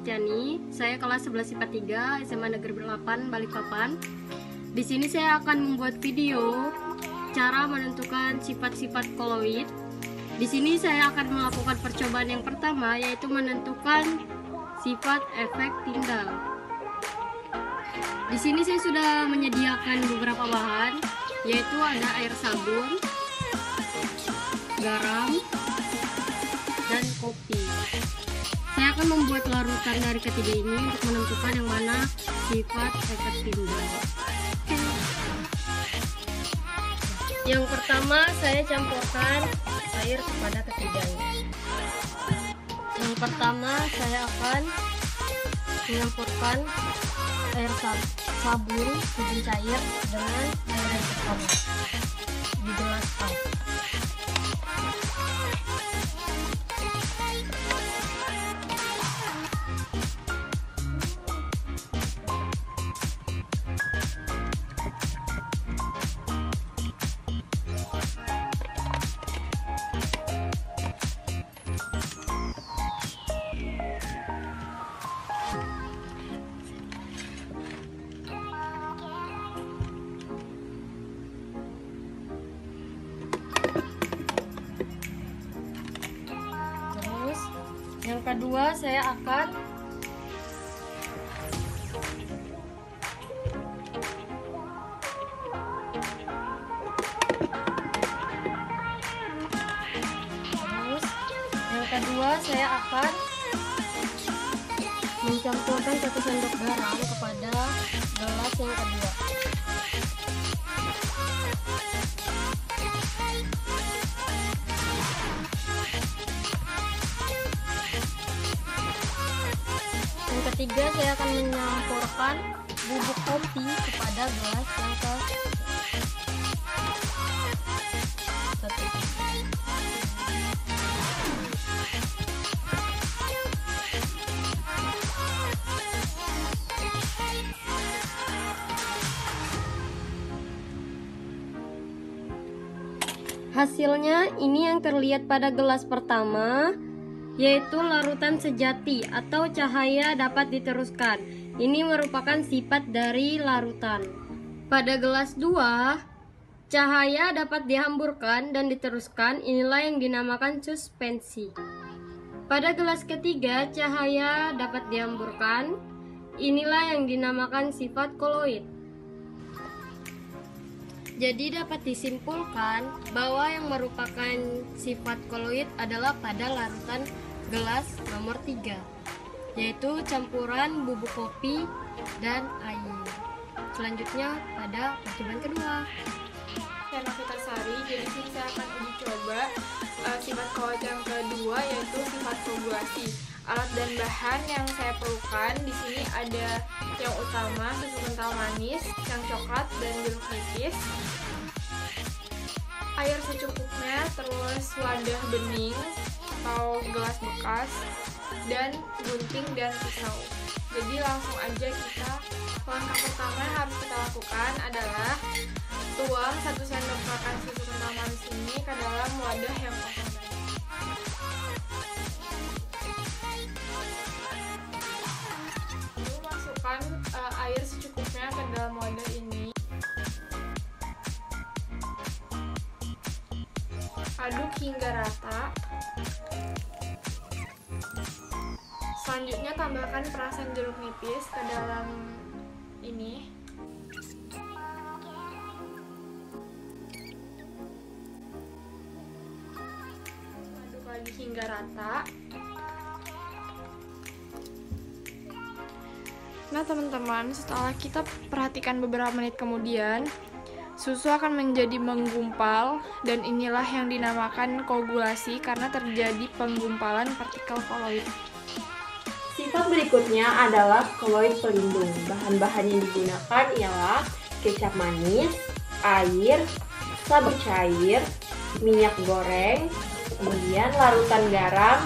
Septiani. Saya kelas 11 IPA 3 SMA Negeri 8 Balikpapan. Di sini saya akan membuat video cara menentukan sifat-sifat koloid. Di sini saya akan melakukan percobaan yang pertama, yaitu menentukan sifat efek tindal. Di sini saya sudah menyediakan beberapa bahan, yaitu ada air sabun, garam, dan kopi. Saya akan membuat larutan dari ketiga ini untuk menentukan yang mana sifat efek tindal. Yang pertama, saya campurkan air kepada ketiganya. Yang pertama, saya akan mencampurkan air sabun sabun cair dengan air yang pertama di gelas pas. Yang kedua, saya akan mencampurkan 1 sendok garam kepada gelas yang kedua. Yang ketiga, saya akan mencampurkan bubuk kopi kepada gelas yang ke-1. Hasilnya ini yang terlihat pada gelas pertama, yaitu larutan sejati atau cahaya dapat diteruskan. Ini merupakan sifat dari larutan. Pada gelas 2, cahaya dapat dihamburkan dan diteruskan. Inilah yang dinamakan suspensi. Pada gelas ketiga, cahaya dapat dihamburkan. Inilah yang dinamakan sifat koloid. Jadi dapat disimpulkan bahwa yang merupakan sifat koloid adalah pada larutan gelas nomor 3, yaitu campuran bubuk kopi dan air. Selanjutnya pada percobaan kedua. Saya Novita Sari, jadi sini saya akan uji coba sifat koloid yang kedua, yaitu sifat koagulasi. Alat dan bahan yang saya perlukan di sini ada yang utama susu kental manis, yang coklat, dan jeruk nipis. Air secukupnya, terus wadah bening atau gelas bekas, dan gunting dan pisau. Jadi langsung aja kita, langkah pertama yang harus kita lakukan adalah tuang 1 sendok makan susu kental manis ini ke dalam wadah yang kosong. Lalu masukkan air secukupnya ke dalam wadah ini. Aduk hingga rata. Selanjutnya tambahkan perasan jeruk nipis ke dalam ini. Aduk lagi hingga rata. Nah teman-teman, setelah kita perhatikan beberapa menit kemudian, susu akan menjadi menggumpal, dan inilah yang dinamakan koagulasi karena terjadi penggumpalan partikel koloid. Sifat berikutnya adalah koloid pelindung. Bahan-bahan yang digunakan ialah kecap manis, air, sabun cair, minyak goreng, kemudian larutan garam,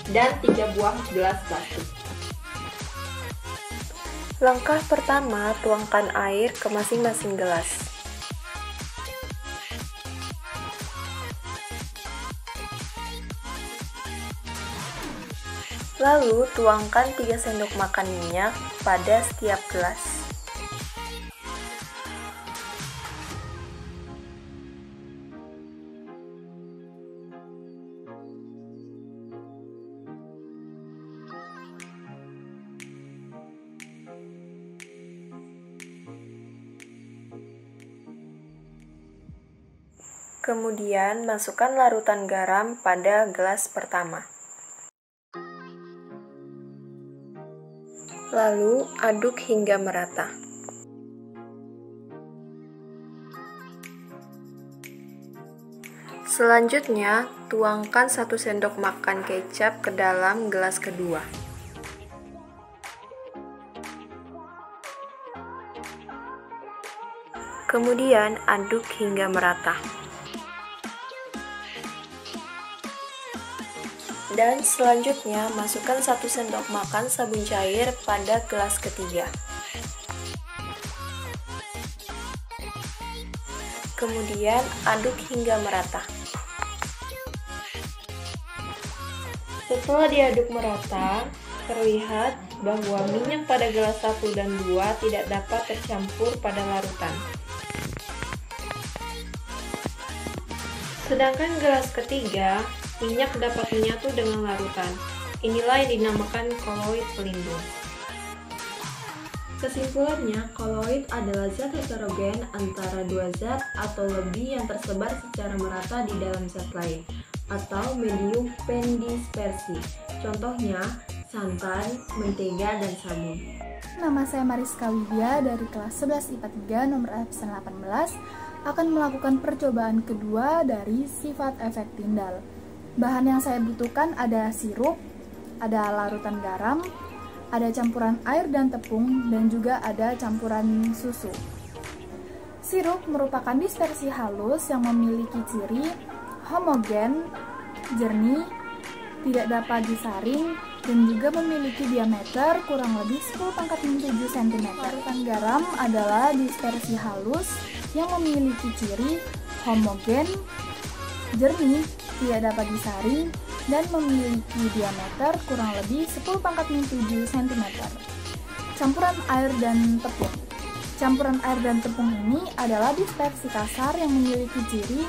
dan 3 buah gelas plastik. Langkah pertama, tuangkan air ke masing-masing gelas. Lalu tuangkan 3 sendok makan minyak pada setiap gelas. Kemudian masukkan larutan garam pada gelas pertama. Lalu aduk hingga merata. Selanjutnya, tuangkan 1 sendok makan kecap ke dalam gelas kedua. Kemudian aduk hingga merata. Dan selanjutnya masukkan 1 sendok makan sabun cair pada gelas ketiga. Kemudian aduk hingga merata. Setelah diaduk merata, terlihat bahwa minyak pada gelas 1 dan 2 tidak dapat tercampur pada larutan. Sedangkan gelas ketiga, minyak dapat menyatu dengan larutan. Inilah yang dinamakan koloid pelindung. Kesimpulannya, koloid adalah zat heterogen antara 2 zat atau lebih yang tersebar secara merata di dalam zat lain, atau medium pendispersi. Contohnya, santan, mentega, dan sabun. Nama saya Mariska Widya dari kelas 11 IPA 3 nomor absen 18 akan melakukan percobaan kedua dari sifat efek tindal. Bahan yang saya butuhkan ada sirup, ada larutan garam, ada campuran air dan tepung, dan juga ada campuran susu. Sirup merupakan dispersi halus yang memiliki ciri homogen, jernih, tidak dapat disaring, dan juga memiliki diameter kurang lebih 10⁻7 cm. Larutan garam adalah dispersi halus yang memiliki ciri homogen, jernih, tidak dapat disaring, dan memiliki diameter kurang lebih 10⁻7 cm. Campuran air dan tepung. Campuran air dan tepung ini adalah dispersi kasar yang memiliki ciri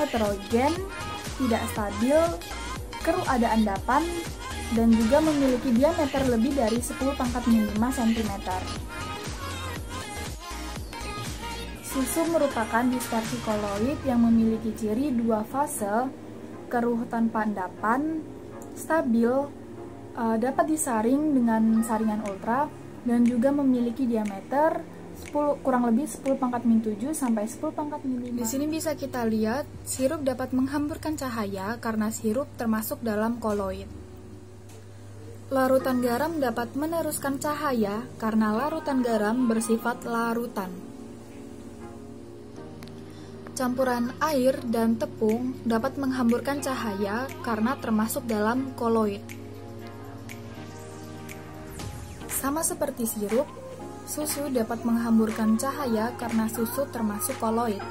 heterogen, tidak stabil, keruh ada endapan, dan juga memiliki diameter lebih dari 10⁻5 cm. Susu merupakan dispersi koloid yang memiliki ciri 2 fase, keruh tanpa endapan, stabil, dapat disaring dengan saringan ultra, dan juga memiliki diameter kurang lebih 10⁻7 sampai 10⁻5. Di sini bisa kita lihat sirup dapat menghamburkan cahaya karena sirup termasuk dalam koloid. Larutan garam dapat meneruskan cahaya karena larutan garam bersifat larutan. Campuran air dan tepung dapat menghamburkan cahaya karena termasuk dalam koloid. Sama seperti sirup, susu dapat menghamburkan cahaya karena susu termasuk koloid.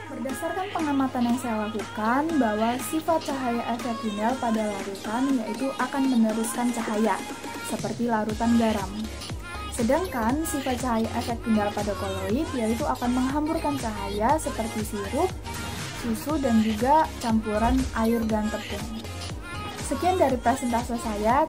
Berdasarkan pengamatan yang saya lakukan, bahwa sifat cahaya efek tindal pada larutan yaitu akan meneruskan cahaya, seperti larutan garam. Sedangkan sifat cahaya efek tindal pada koloid yaitu akan menghamburkan cahaya seperti sirup, susu, dan juga campuran air dan tepung. Sekian dari presentase saya.